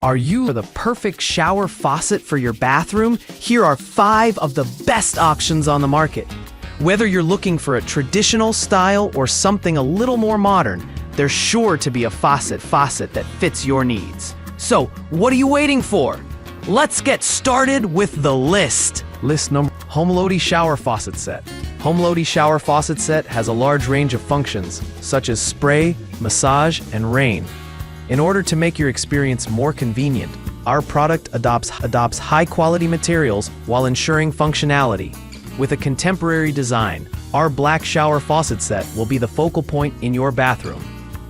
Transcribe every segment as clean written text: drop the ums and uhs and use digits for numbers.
Are you for the perfect shower faucet for your bathroom? Here are 5 of the best options on the market. Whether you're looking for a traditional style or something a little more modern, there's sure to be a faucet that fits your needs. So, what are you waiting for? Let's get started with the list. List number: HomeLoady Shower Faucet Set. HomeLoady Shower Faucet Set has a large range of functions, such as spray, massage, and rain. In order to make your experience more convenient, our product adopts high-quality materials while ensuring functionality. With a contemporary design, our black shower faucet set will be the focal point in your bathroom.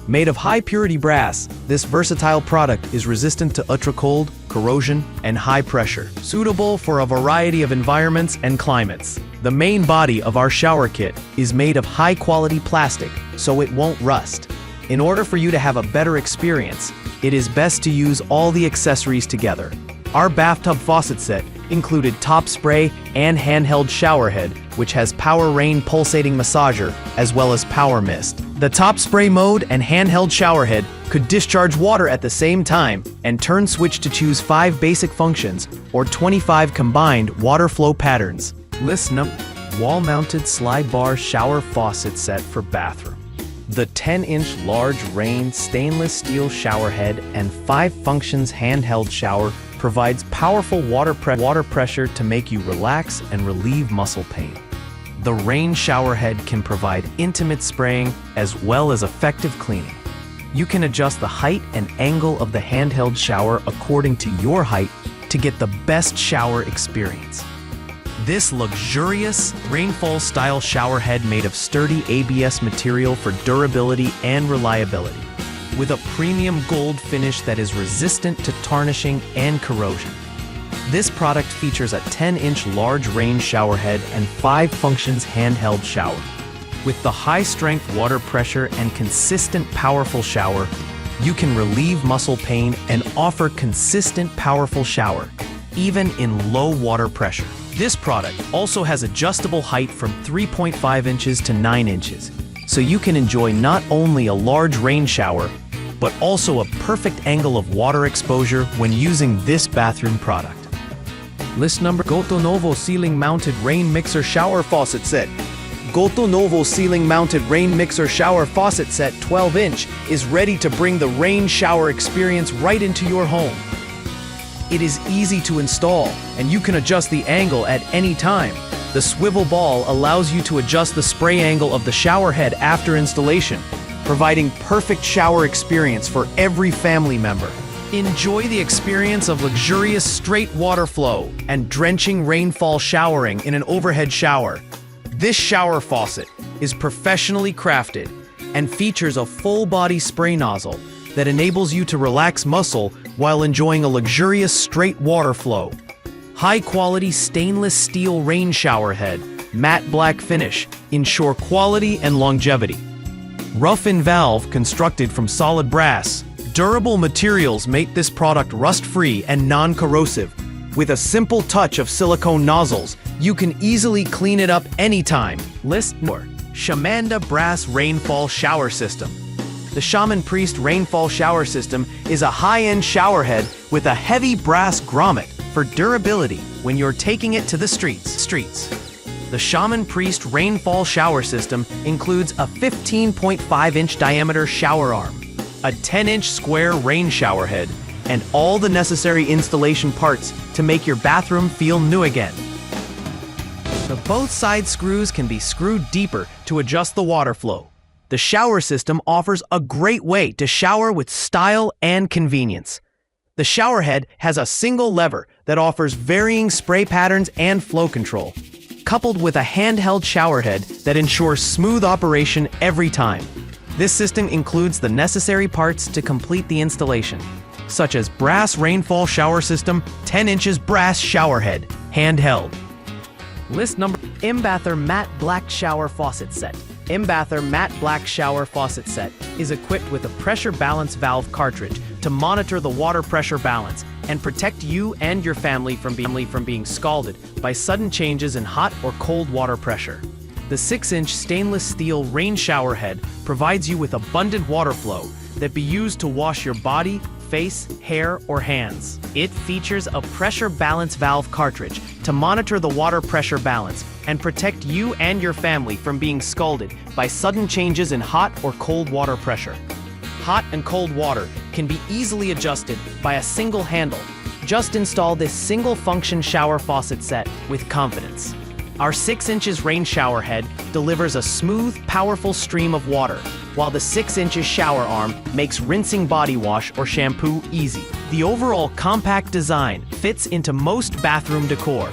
Made of high-purity brass, this versatile product is resistant to ultra-cold, corrosion, and high pressure, suitable for a variety of environments and climates. The main body of our shower kit is made of high-quality plastic, so it won't rust. In order for you to have a better experience, it is best to use all the accessories together. Our bathtub faucet set included top spray and handheld shower head, which has power rain pulsating massager, as well as power mist. The top spray mode and handheld shower head could discharge water at the same time and turn switch to choose 5 basic functions or 25 combined water flow patterns. List number: wall-mounted slide bar shower faucet set for bathroom. The 10-inch large rain stainless steel shower head and 5 functions handheld shower provides powerful water pressure to make you relax and relieve muscle pain. The rain shower head can provide intimate spraying as well as effective cleaning. You can adjust the height and angle of the handheld shower according to your height to get the best shower experience. This luxurious rainfall-style shower head made of sturdy ABS material for durability and reliability, with a premium gold finish that is resistant to tarnishing and corrosion. This product features a 10-inch large rain shower head and 5 functions handheld shower. With the high-strength water pressure and consistent powerful shower, you can relieve muscle pain and offer consistent powerful shower, even in low water pressure. This product also has adjustable height from 3.5 inches to 9 inches, so you can enjoy not only a large rain shower, but also a perfect angle of water exposure when using this bathroom product. List number: Goto Novo Ceiling Mounted Rain Mixer Shower Faucet Set. Goto Novo Ceiling Mounted Rain Mixer Shower Faucet Set 12-inch is ready to bring the rain shower experience right into your home. It is easy to install, and you can adjust the angle at any time. The swivel ball allows you to adjust the spray angle of the shower head after installation, providing perfect shower experience for every family member. Enjoy the experience of luxurious straight water flow and drenching rainfall showering in an overhead shower. This shower faucet is professionally crafted and features a full-body spray nozzle that enables you to relax muscle while enjoying a luxurious straight water flow. High-quality stainless steel rain shower head, matte black finish, ensure quality and longevity. Rough-in valve constructed from solid brass. Durable materials make this product rust-free and non-corrosive. With a simple touch of silicone nozzles, you can easily clean it up anytime. List number: Shamanda Brass Rainfall Shower System. The Shaman Priest Rainfall Shower System is a high-end shower head with a heavy brass grommet for durability when you're taking it to the streets. The Shaman Priest Rainfall Shower System includes a 15.5-inch diameter shower arm, a 10-inch square rain shower head, and all the necessary installation parts to make your bathroom feel new again. The both side screws can be screwed deeper to adjust the water flow. The shower system offers a great way to shower with style and convenience. The shower head has a single lever that offers varying spray patterns and flow control, coupled with a handheld shower head that ensures smooth operation every time. This system includes the necessary parts to complete the installation, such as brass rainfall shower system, 10 inches brass shower head, handheld. List number: Imbather Matte Black Shower Faucet Set. Imbather Matte Black Shower Faucet Set is equipped with a pressure balance valve cartridge to monitor the water pressure balance and protect you and your family from being scalded by sudden changes in hot or cold water pressure. The 6-inch stainless steel rain shower head provides you with abundant water flow that be used to wash your body, face, hair, or hands. It features a pressure balance valve cartridge to monitor the water pressure balance and protect you and your family from being scalded by sudden changes in hot or cold water pressure. Hot and cold water can be easily adjusted by a single handle. Just install this single-function shower faucet set with confidence. Our 6 inches rain shower head delivers a smooth, powerful stream of water, while the 6 inches shower arm makes rinsing body wash or shampoo easy. The overall compact design fits into most bathroom decor,